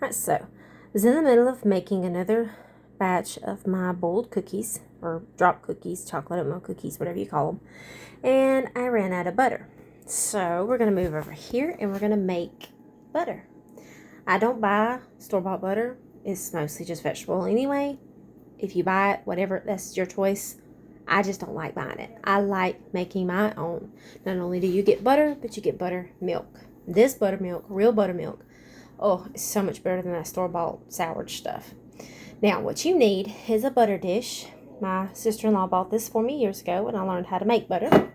Alright, so I was in the middle of making another batch of my boiled cookies, or drop cookies, chocolate oatmeal cookies, whatever you call them, and I ran out of butter. So we're going to move over here and we're going to make butter. I don't buy store-bought butter. It's mostly just vegetable anyway. If you buy it, whatever, that's your choice. I just don't like buying it. I like making my own. Not only do you get butter, but you get buttermilk. This buttermilk, real buttermilk, oh, it's so much better than that store-bought soured stuff. Now, what you need is a butter dish. My sister-in-law bought this for me years ago when I learned how to make butter.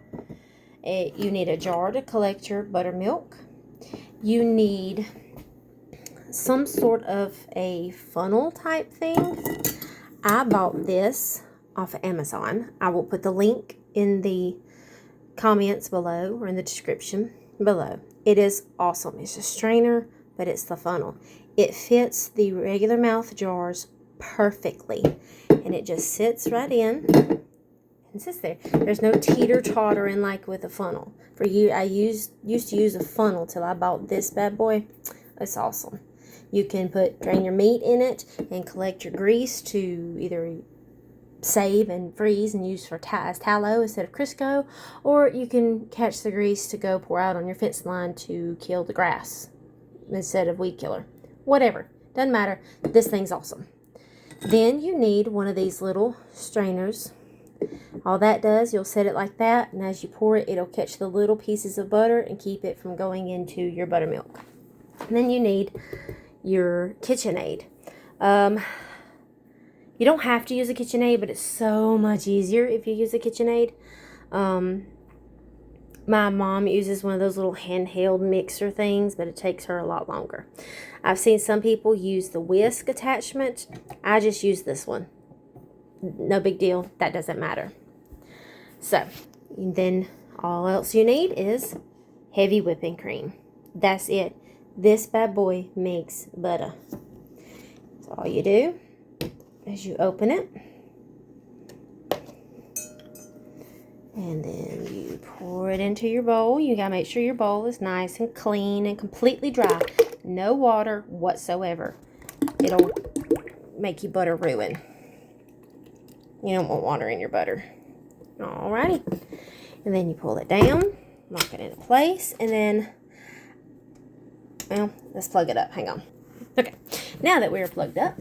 You need a jar to collect your buttermilk. You need some sort of a funnel type thing. I bought this off of Amazon. I will put the link in the comments below or in the description below. It is awesome. It's a strainer, but it's the funnel. It fits the regular mouth jars perfectly, and it just sits right in and sits there. There's no teeter-tottering like with a funnel. For you, I used to use a funnel till I bought this bad boy. It's awesome. You can drain your meat in it and collect your grease to either save and freeze and use for as tallow instead of Crisco, or you can catch the grease to go pour out on your fence line to kill the grass instead of weed killer. Whatever, doesn't matter. This thing's awesome. Then you need one of these little strainers. All that does, you'll set it like that, and as you pour it, it'll catch the little pieces of butter and keep it from going into your buttermilk. And then you need your KitchenAid. You don't have to use a KitchenAid, but it's so much easier if you use a KitchenAid. My mom uses one of those little handheld mixer things, but it takes her a lot longer. I've seen some people use the whisk attachment. I just use this one. No big deal. That doesn't matter. So, then all else you need is heavy whipping cream. That's it. This bad boy makes butter. So all you do is you open it, and then you pour it into your bowl. You gotta make sure your bowl is nice and clean and completely dry. No water whatsoever. It'll make your butter ruin. You don't want water in your butter. Alrighty. And then you pull it down, lock it into place, and then, well, let's plug it up. Hang on. Okay. Now that we're plugged up,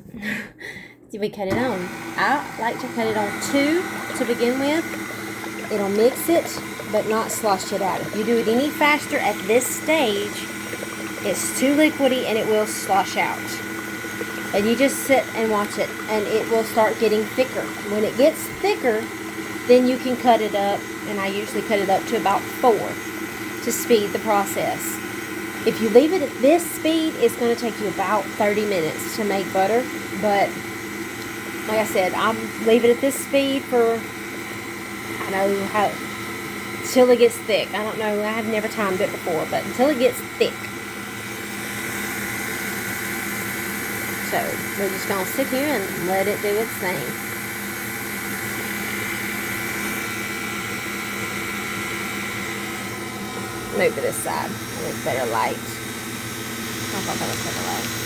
we cut it on. I like to cut it on 2 to begin with. It'll mix it, but not slosh it out. If you do it any faster at this stage, it's too liquidy and it will slosh out. And you just sit and watch it, and it will start getting thicker. When it gets thicker, then you can cut it up, and I usually cut it up to about 4 to speed the process. If you leave it at this speed, it's going to take you about 30 minutes to make butter, but like I said, I leave it at this speed for, I know how, till it gets thick. I don't know, I have never timed it before, but until it gets thick. So, we're just going to sit here and let it do its thing. Move to this side. It's better light. I thought that was better light.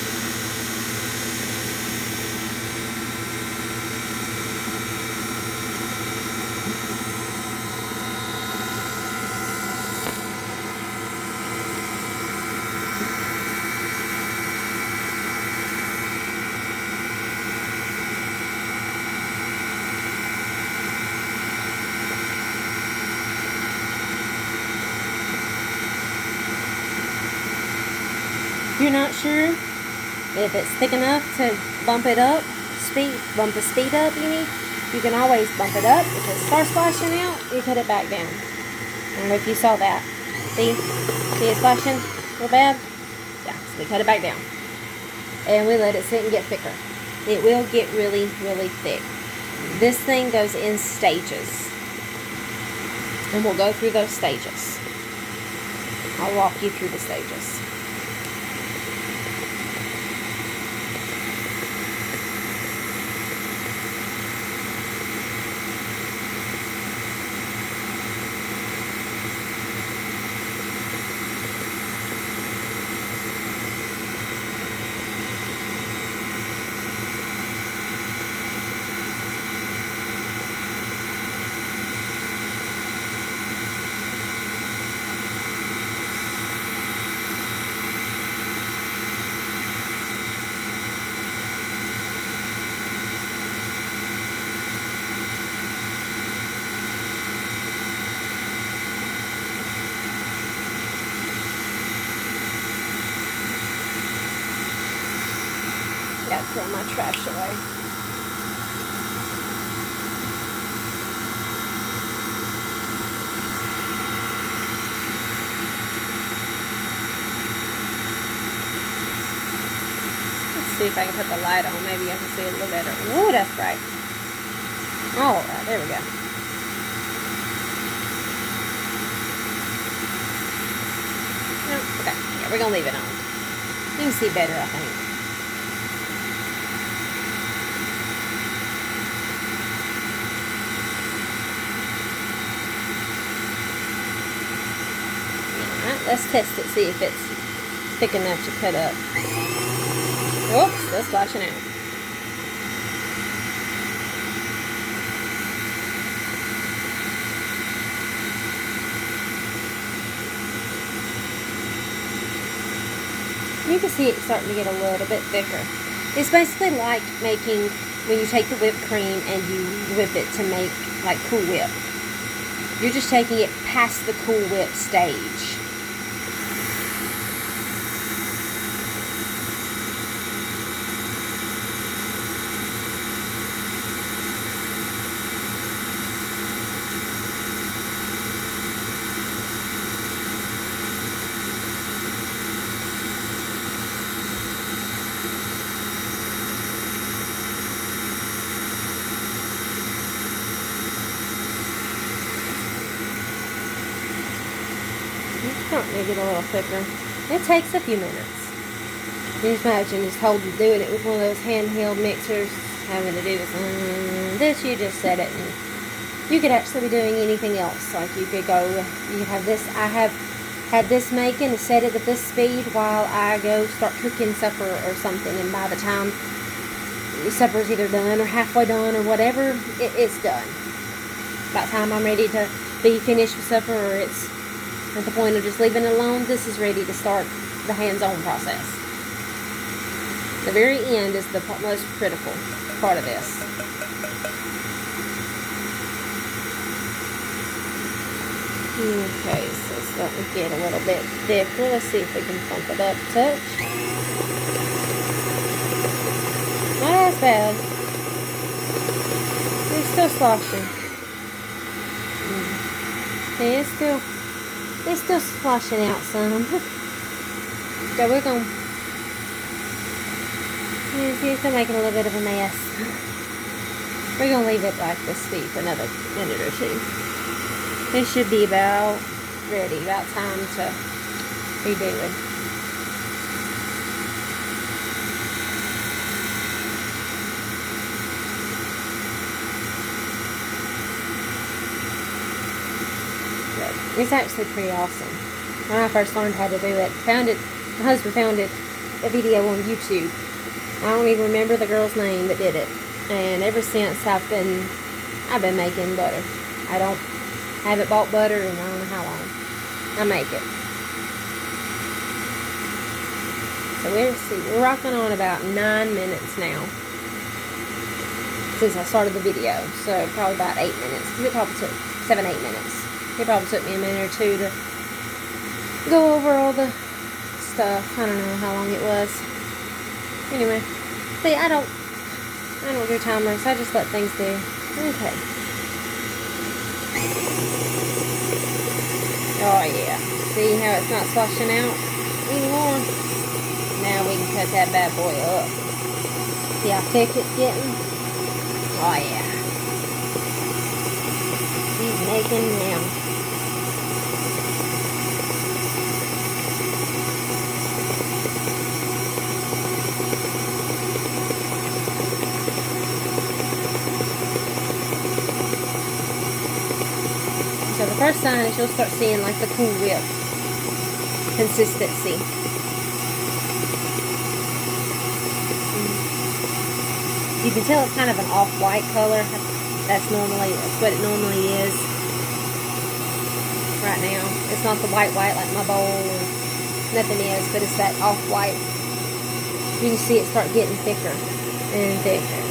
If you're not sure if it's thick enough to bump it up, bump the speed up you can always bump it up. If it starts splashing out, you cut it back down. I don't know if you saw that. See it splashing real bad? Yeah, so we cut it back down. And we let it sit and get thicker. It will get really, really thick. This thing goes in stages. And we'll go through those stages. I'll walk you through the stages. Gotta throw my trash away. Let's see if I can put the light on. Maybe I can see it a little better. Ooh, that's bright. All right, there we go. Okay, yeah, we're gonna leave it on. You can see better, I think. Alright, let's test it, see if it's thick enough to cut up. Oops, still splashing out. You can see it starting to get a little bit thicker. It's basically like making, when you take the whipped cream and you whip it to make like Cool Whip. You're just taking it past the Cool Whip stage. Starting to get a little thicker. It takes a few minutes. You just imagine just doing it with one of those handheld mixers, having to do this. You just set it, and you could actually be doing anything else. Like you could go, you have this. I have had this making and set it at this speed while I go start cooking supper or something. And by the time supper's either done or halfway done or whatever, it's done. By the time I'm ready to be finished with supper, or it's at the point of just leaving it alone, this is ready to start the hands-on process. The very end is the most critical part of this. Okay, so it's starting to get a little bit thicker. Let's see if we can pump it up a touch. Not as bad. It's still sloshing. Okay, it's still sloshing out some. So we're going to... It's still making a little bit of a mess. We're going to leave it like this for another minute or two. It should be about ready, about time to redo it. It's actually pretty awesome. When I first learned how to do it, my husband found it, a video on YouTube. I don't even remember the girl's name that did it. And ever since I've been making butter. I haven't bought butter in I don't know how long. I make it. So we're rocking on about 9 minutes now since I started the video. So probably about 8 minutes. Because it probably took 7, 8 minutes. It probably took me a minute or two to go over all the stuff. I don't know how long it was. Anyway, see, I don't do timers. I just let things do. Okay. Oh yeah. See how it's not sloshing out anymore? Now we can cut that bad boy up. See how thick it's getting? Oh yeah. He's making now. So the first sign is you'll start seeing like the Cool Whip consistency. You can tell it's kind of an off-white color. That's what it normally is right now. It's not the white like my bowl or nothing is, but it's that off-white. You can see it start getting thicker and thicker.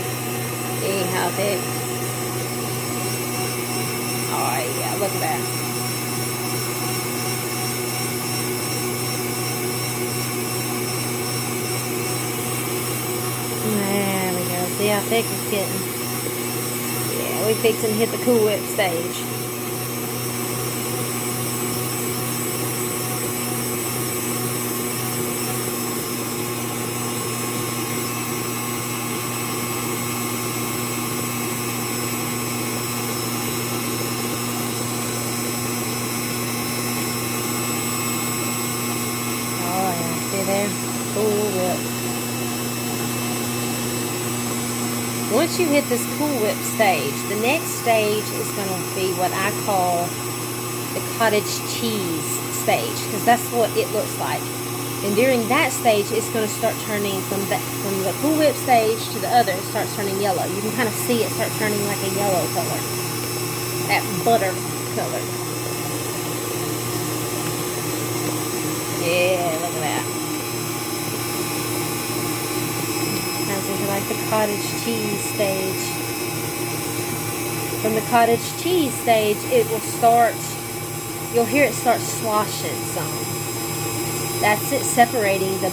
See how thick? Oh yeah, look at that. There we go. See how thick it's getting. Yeah, we fixing to hit the Cool Whip stage. Oh yeah, see there? Cool Whip. Once you hit this Cool Whip stage, the next stage is going to be what I call the cottage cheese stage, because that's what it looks like. And during that stage, it's going to start turning from the Cool Whip stage to the other. It starts turning yellow. You can kind of see it start turning like a yellow color, that butter color. Yeah, look at that. Into like the cottage cheese stage. From the cottage cheese stage, it will start, you'll hear it start sloshing some. That's it separating the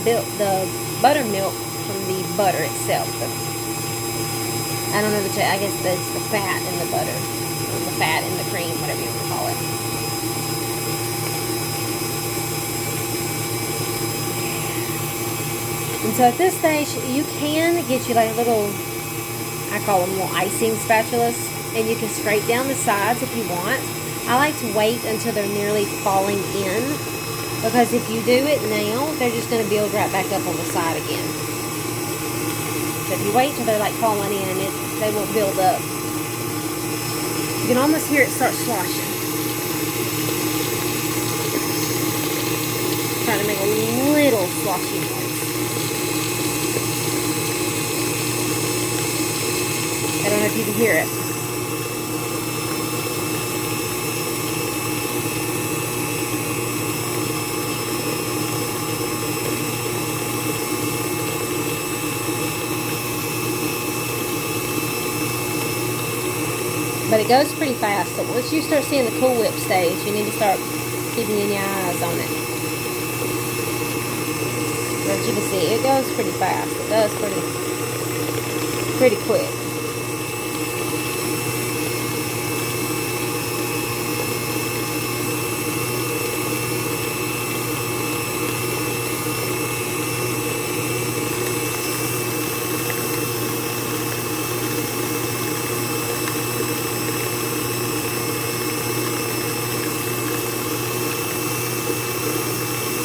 buttermilk from the butter itself. I don't know I guess that's the fat in the butter, or the fat in the cream, whatever you want to call it. And so at this stage, you can get you like a little, I call them little icing spatulas, and you can scrape down the sides if you want. I like to wait until they're nearly falling in, because if you do it now, they're just going to build right back up on the side again. So if you wait till they're like falling in, they won't build up. You can almost hear it start sloshing. Trying to make a little sloshy noise. I don't know if you can hear it. But it goes pretty fast. So once you start seeing the Cool Whip stage, you need to start keeping your eyes on it. But you can see, it goes pretty fast. It goes pretty quick.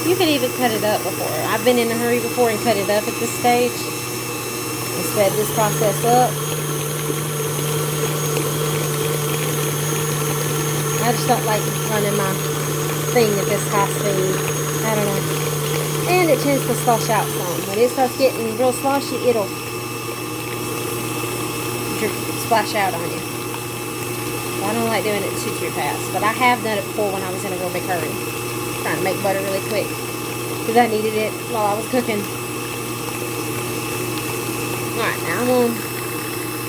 You could even cut it up before. I've been in a hurry before and cut it up at this stage and sped this process up. I just don't like running my thing at this high speed. I don't know. And it tends to slosh out some. When it starts getting real sloshy, it'll splash out on you. So I don't like doing it too fast. But I have done it before when I was in a real big hurry, trying to make butter really quick, because I needed it while I was cooking. Alright, now I'm going to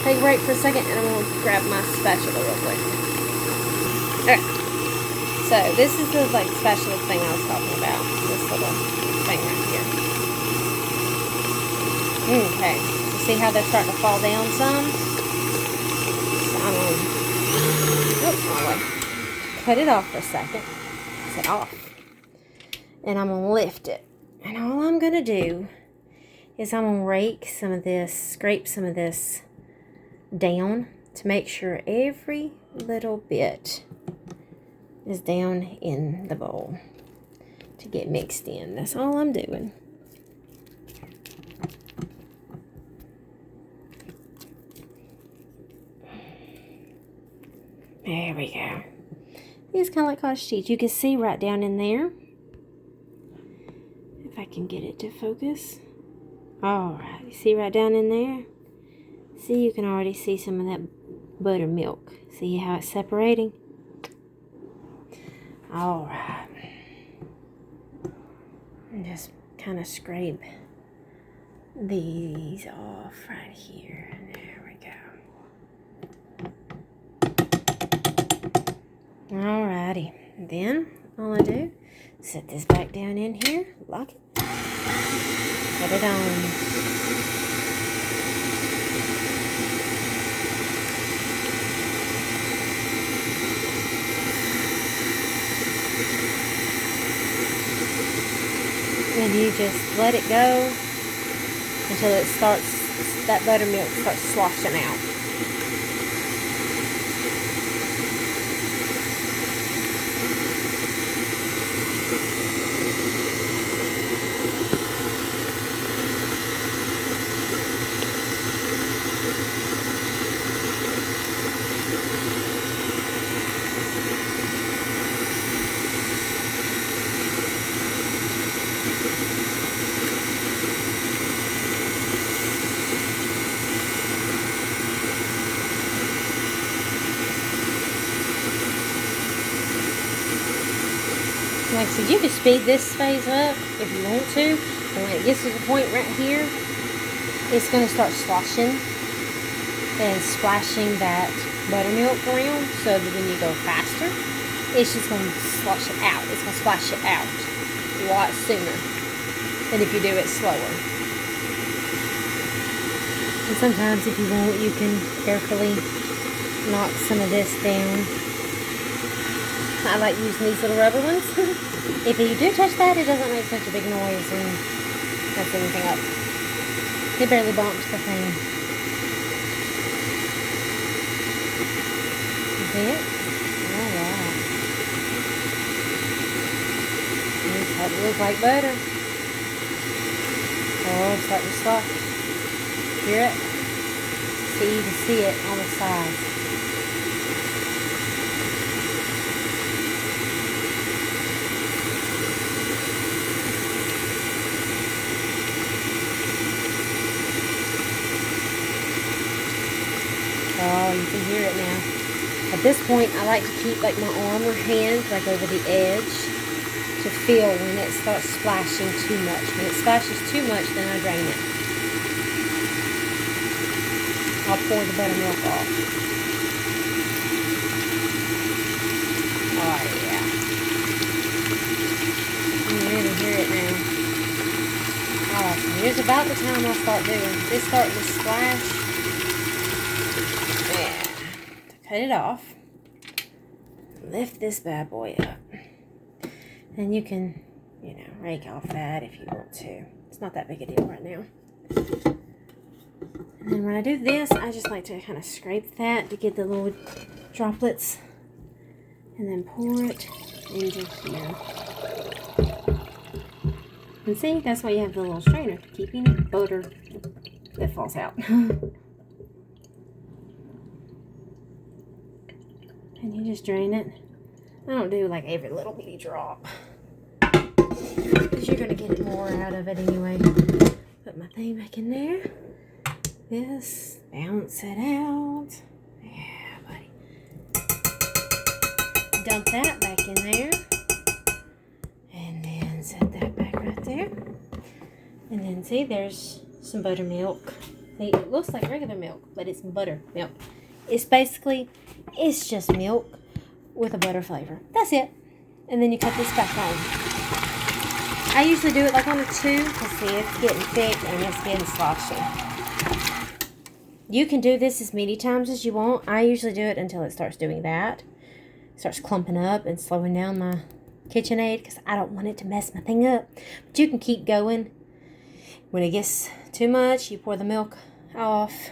take a break for a second, and I'm going to grab my spatula real quick. Alright, so this is the spatula thing I was talking about. This little thing right here. Okay, you see how they're starting to fall down some? So I'm going to cut it off for a second. Set off. And I'm going to lift it. And all I'm going to do is I'm going to rake some of this, scrape some of this down to make sure every little bit is down in the bowl to get mixed in. That's all I'm doing. There we go. It's kind of like cottage cheese. You can see right down in there. If I can get it to focus. Alright, you see right down in there? See, you can already see some of that buttermilk. See how it's separating? Alright. And just kind of scrape these off right here. There we go. Alrighty. Then all I do is set this back down in here, lock it, put it on. And you just let it go until it starts, that buttermilk starts sloshing out. Like I said, you can speed this phase up if you want to. And when it gets to the point right here, it's going to start sloshing and splashing that buttermilk around. So that when you go faster, it's just going to slosh it out. It's going to splash it out a lot sooner than if you do it slower. And sometimes if you want, you can carefully knock some of this down. I like using these little rubber ones. If you do touch that, it doesn't make such a big noise and mess anything up. It barely bumps the thing. See it? Oh wow. It's starting to look like butter. Oh, it's starting to slosh. Hear it? See, you can see it on the sides. Oh, you can hear it now. At this point, I like to keep like my arm or hand like over the edge to feel when it starts splashing too much. When it splashes too much, then I drain it. I'll pour the buttermilk off. Oh yeah. You can really hear it now. Oh, here's about the time I'll start doing. It's starting to splash. Yeah, to cut it off, lift this bad boy up, and you can, rake off that if you want to. It's not that big a deal right now. And then when I do this, I just like to kind of scrape that to get the little droplets, and then pour it into here. And see, that's why you have the little strainer, to keep any butter that falls out. And you just drain it. I don't do like every little bitty drop, because you're going to get more out of it anyway. Put my thing back in there. This, bounce it out. Yeah, buddy. Dump that back in there. And then set that back right there. And then see, there's some buttermilk. See, it looks like regular milk, but it's buttermilk. It's basically, it's just milk with a butter flavor. That's it. And then you cut this back on. I usually do it like on a 2 because see, it's getting thick and it's getting sloshy. You can do this as many times as you want. I usually do it until it starts doing that. It starts clumping up and slowing down my KitchenAid because I don't want it to mess my thing up. But you can keep going. When it gets too much, you pour the milk off.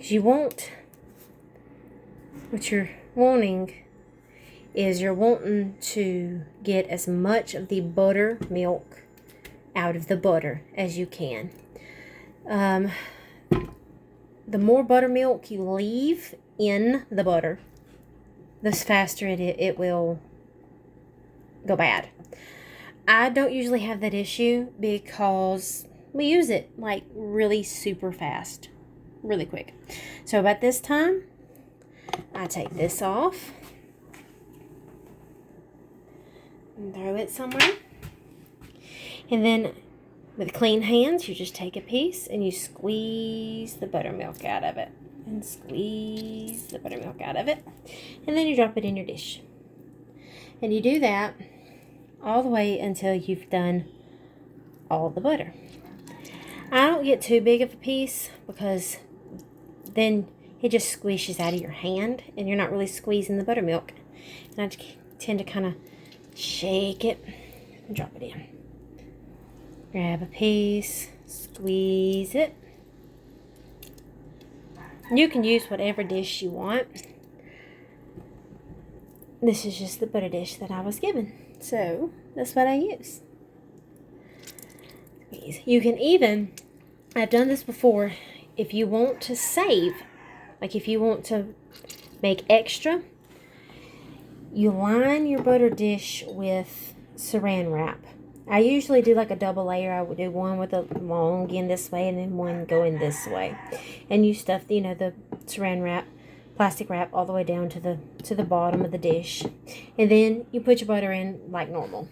You want, what you're wanting is you're wanting to get as much of the buttermilk out of the butter as you can. The more buttermilk you leave in the butter, the faster it will go bad. I don't usually have that issue because we use it like really super fast. Really quick. So about this time, I take this off and throw it somewhere. And then with clean hands, you just take a piece and you squeeze the buttermilk out of it. And squeeze the buttermilk out of it. And then you drop it in your dish. And you do that all the way until you've done all the butter. I don't get too big of a piece because then it just squishes out of your hand and you're not really squeezing the buttermilk. And I tend to kind of shake it and drop it in. Grab a piece, squeeze it. You can use whatever dish you want. This is just the butter dish that I was given, so that's what I use. Squeeze. You can even, I've done this before, if you want to save, like if you want to make extra, you line your butter dish with saran wrap. I usually do like a double layer. I would do one with a long end this way and then one going this way. And you stuff, you know, the saran wrap, plastic wrap all the way down to the bottom of the dish. And then you put your butter in like normal.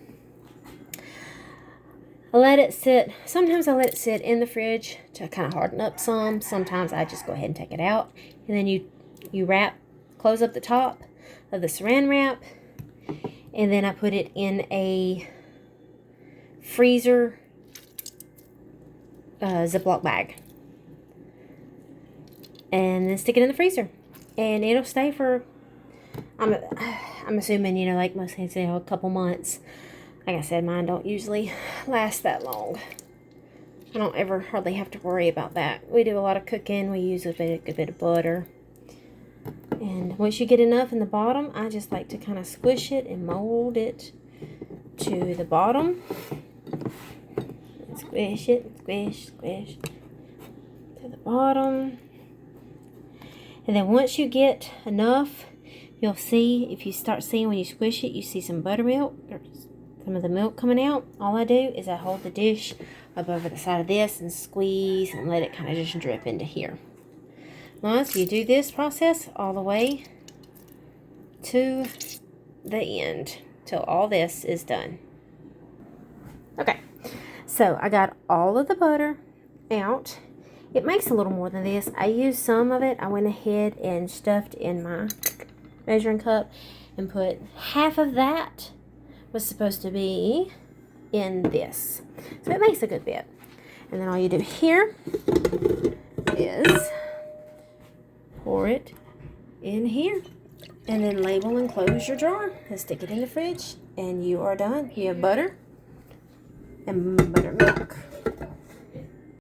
I let it sit. Sometimes I let it sit in the fridge to kind of harden up some. Sometimes I just go ahead and take it out. And then you wrap, close up the top of the saran wrap. And then I put it in a freezer Ziploc bag. And then stick it in the freezer. And it'll stay for, I'm assuming, you know, like most things, you know, a couple months. Like I said, mine don't usually last that long. I don't ever hardly have to worry about that. We do a lot of cooking. We use a good bit of butter. And once you get enough in the bottom, I just like to kind of squish it and mold it to the bottom. Squish it, squish to the bottom. And then once you get enough, you'll see, if you start seeing when you squish it, you see some buttermilk, or some of the milk coming out. All I do is I hold the dish up over the side of this and squeeze and let it kind of just drip into here. Once you do this process all the way to the end, till all this is done. Okay, so I got all of the butter out. It makes a little more than this. I used some of it. I went ahead and stuffed in my measuring cup and put half of that was supposed to be in this. So it makes a good bit. And then all you do here is pour it in here. And then label and close your jar and stick it in the fridge. And you are done. You have butter and buttermilk.